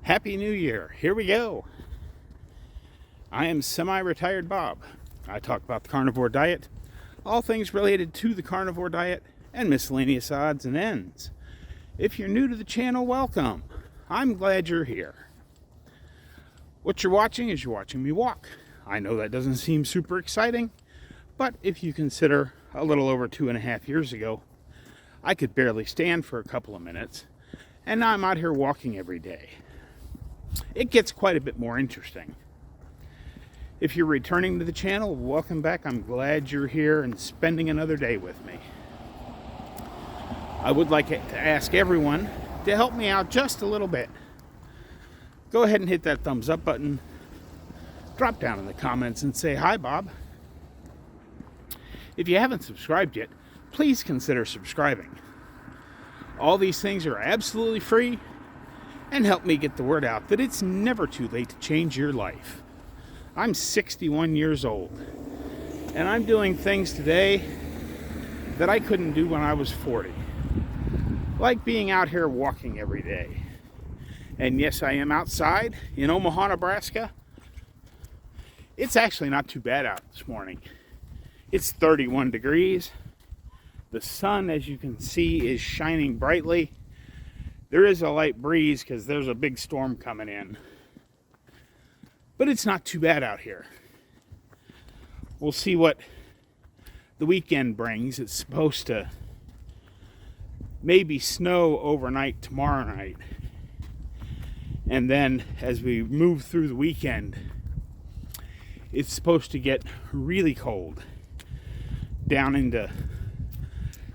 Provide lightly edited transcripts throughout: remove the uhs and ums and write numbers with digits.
Happy New Year. Here we go. I am Semi-Retired Bob. I talk about the carnivore diet, all things related to the carnivore diet, and miscellaneous odds and ends. If you're new to the channel, welcome. I'm glad you're here. What you're watching is you're watching me walk. I know that doesn't seem super exciting, but if you consider a little over 2.5 years ago, I could barely stand for a couple of minutes, and now I'm out here walking every day. It gets quite a bit more interesting. If you're returning to the channel, welcome back. I'm glad you're here and spending another day with me. I would like to ask everyone to help me out just a little bit. Go ahead and hit that thumbs up button. Drop down in the comments and say, "Hi, Bob." If you haven't subscribed yet, please consider subscribing. All these things are absolutely free and help me get the word out that it's never too late to change your life. I'm 61 years old, and I'm doing things today that I couldn't do when I was 40. Like being out here walking every day. And yes, I am outside in Omaha, Nebraska. It's actually not too bad out this morning. It's 31 degrees. The sun, as you can see, is shining brightly. There is a light breeze because there's a big storm coming in. But it's not too bad out here. We'll see what the weekend brings. It's supposed to maybe snow overnight tomorrow night. And then as we move through the weekend, it's supposed to get really cold, down into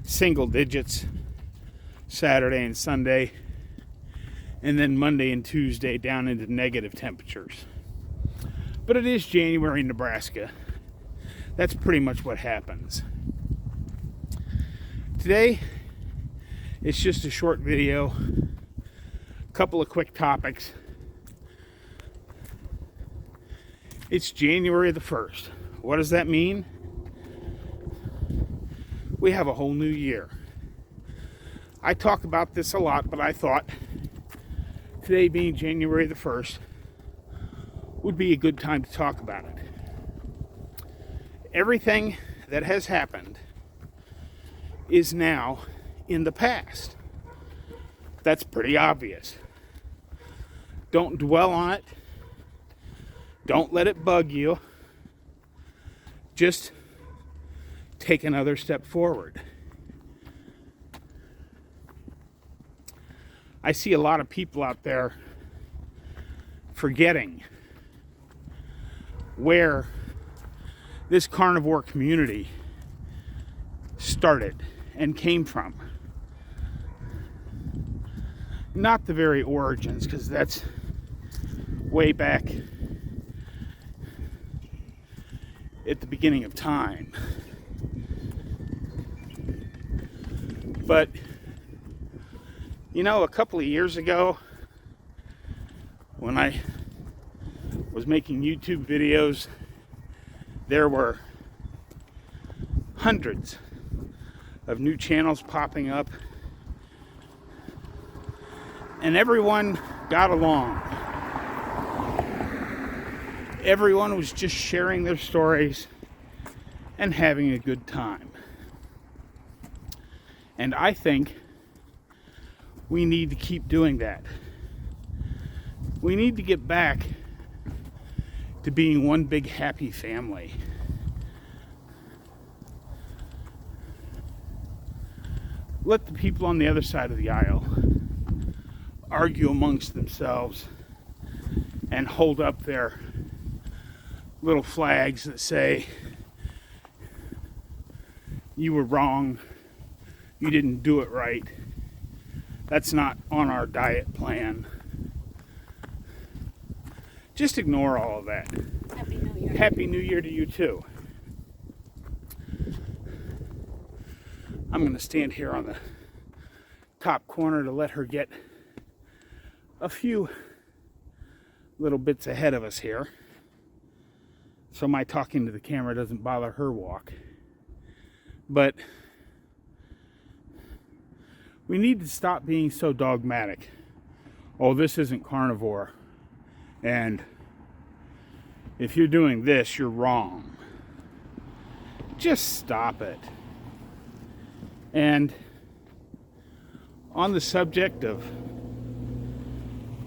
single digits Saturday and Sunday, and then Monday and Tuesday down into negative temperatures. But it is January in Nebraska. That's pretty much what happens. Today, it's just a short video, a couple of quick topics. It's January the 1st. What does that mean? We have a whole new year. I talk about this a lot, but I thought today being January the 1st would be a good time to talk about it. Everything that has happened is now in the past. That's pretty obvious. Don't dwell on it. Don't let it bug you. Just take another step forward. I see a lot of people out there forgetting where this carnivore community started and came from. Not the very origins, because that's way back at the beginning of time. But, you know, a couple of years ago, when I was making YouTube videos, there were hundreds of new channels popping up, and everyone got along. Everyone was just sharing their stories and having a good time. And I think we need to keep doing that. We need to get back to being one big happy family. Let the people on the other side of the aisle argue amongst themselves and hold up their little flags that say, "You were wrong, you didn't do it right, that's not on our diet plan." Just ignore all of that. Happy New Year. Happy New Year to you too. I'm going to stand here on the top corner to let her get a few little bits ahead of us here, so my talking to the camera doesn't bother her walk. But we need to stop being so dogmatic. oh, this isn't carnivore, and if you're doing this, you're wrong. Just stop it. And on the subject of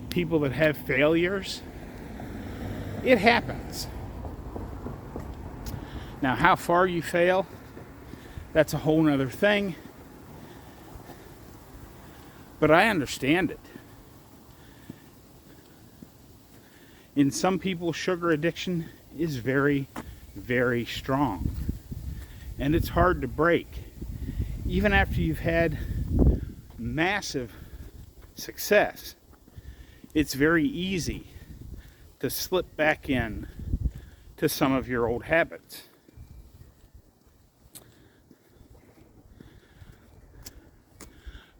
people that have failures, it happens. Now, how far you fail, that's a whole nother thing. But I understand it. In some people, sugar addiction is very, very strong. And it's hard to break. Even after you've had massive success, it's very easy to slip back in to some of your old habits.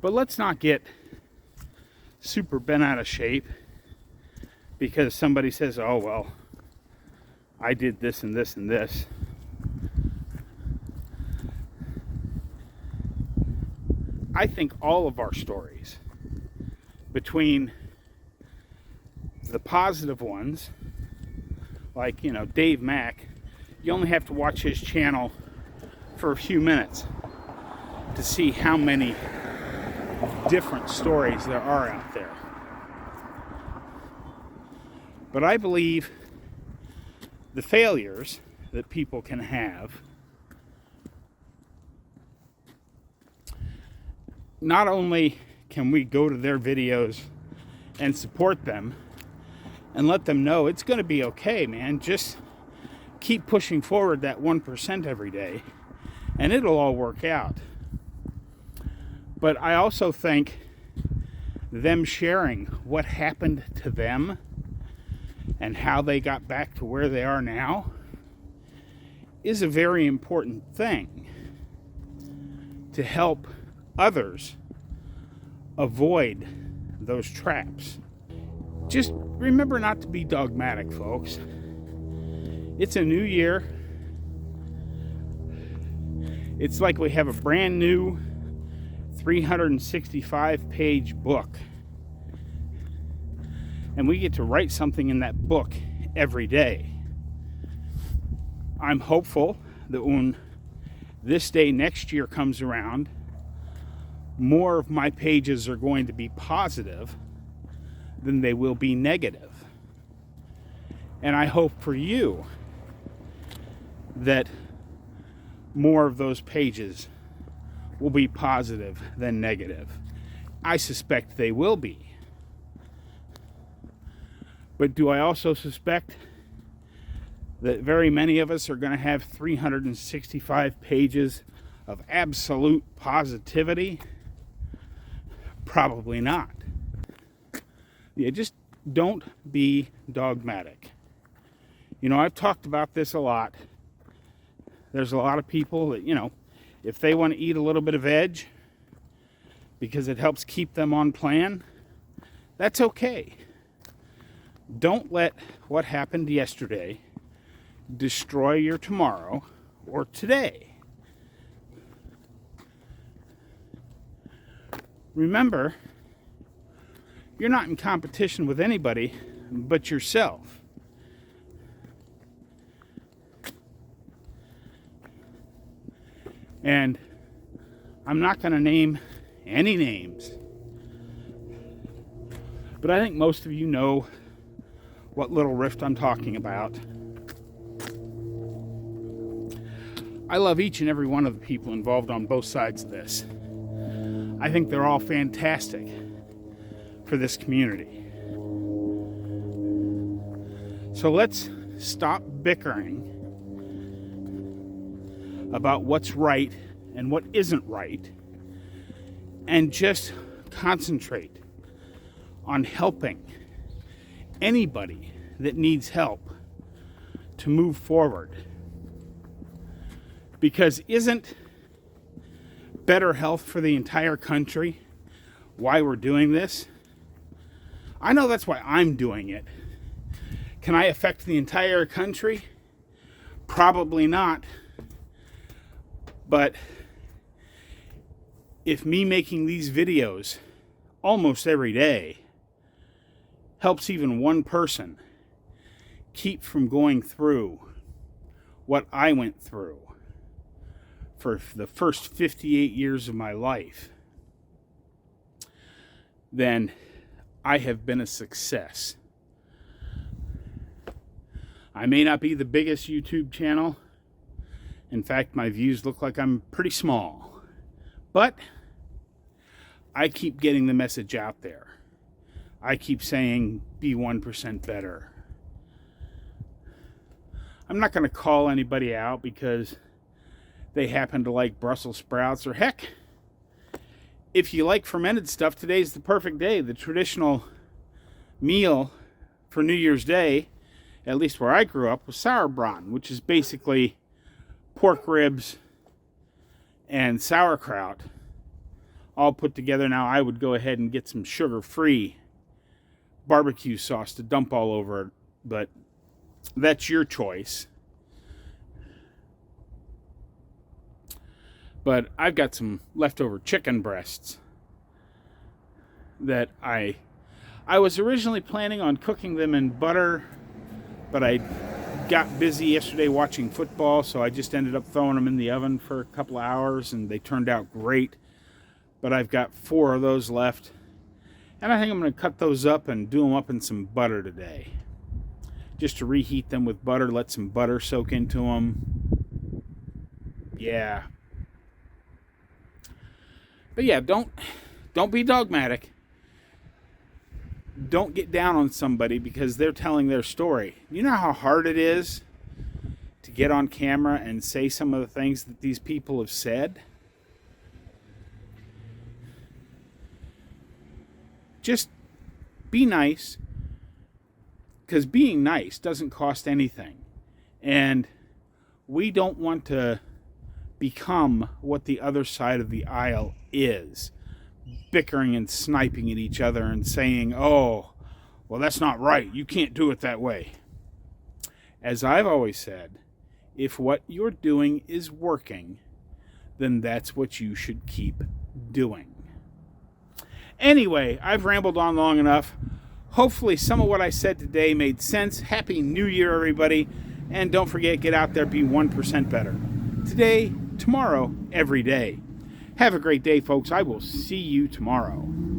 But let's not get super bent out of shape because somebody says, oh, well, I did this and this and this. I think all of our stories, between the positive ones, like, Dave Mack, you only have to watch his channel for a few minutes to see how many different stories there are out there. But I believe the failures that people can have, not only can we go to their videos and support them and let them know it's going to be okay, man. Just keep pushing forward that 1% every day and it'll all work out. But I also think them sharing what happened to them and how they got back to where they are now is a very important thing to help others avoid those traps. Just remember not to be dogmatic, folks. It's a new year. It's like we have a brand new 365-page book. And we get to write something in that book every day. I'm hopeful that when this day next year comes around, more of my pages are going to be positive than they will be negative. And I hope for you that more of those pages will be positive than negative. I suspect they will be. But do I also suspect that very many of us are going to have 365 pages of absolute positivity? Probably not. Yeah, just don't be dogmatic. I've talked about this a lot. There's a lot of people that, if they want to eat a little bit of veg because it helps keep them on plan, that's okay. Don't let what happened yesterday destroy your tomorrow or today. Remember, you're not in competition with anybody but yourself. And I'm not going to name any names, but I think most of you know what little rift I'm talking about. I love each and every one of the people involved on both sides of this. I think they're all fantastic for this community. So let's stop bickering about what's right and what isn't right, and just concentrate on helping anybody that needs help to move forward. Because isn't better health for the entire country why we're doing this? I know that's why I'm doing it. Can I affect the entire country? Probably not. But if me making these videos almost every day helps even one person keep from going through what I went through for the first 58 years of my life, then I have been a success. I may not be the biggest YouTube channel. In fact, my views look like I'm pretty small. But I keep getting the message out there. I keep saying, be 1% better. I'm not going to call anybody out because they happen to like Brussels sprouts, or heck, if you like fermented stuff, today's the perfect day. The traditional meal for New Year's Day, at least where I grew up, was sauerbraten, which is basically pork ribs and sauerkraut all put together. Now, I would go ahead and get some sugar-free barbecue sauce to dump all over it, but that's your choice. But I've got some leftover chicken breasts that I was originally planning on cooking them in butter, but I got busy yesterday watching football, so I just ended up throwing them in the oven for a couple of hours, and they turned out great. But I've got 4 of those left, and I think I'm going to cut those up and do them up in some butter today, just to reheat them with butter, let some butter soak into them. Yeah. But yeah, don't be dogmatic. Don't get down on somebody because they're telling their story. You know how hard it is to get on camera and say some of the things that these people have said? Just be nice, because being nice doesn't cost anything. And we don't want to become what the other side of the aisle is, bickering and sniping at each other and saying, oh, well, that's not right. You can't do it that way. As I've always said, if what you're doing is working, then that's what you should keep doing. Anyway, I've rambled on long enough. Hopefully some of what I said today made sense. Happy New Year, everybody. And don't forget, get out there, be 1% better. Today, tomorrow, every day. Have a great day, folks. I will see you tomorrow.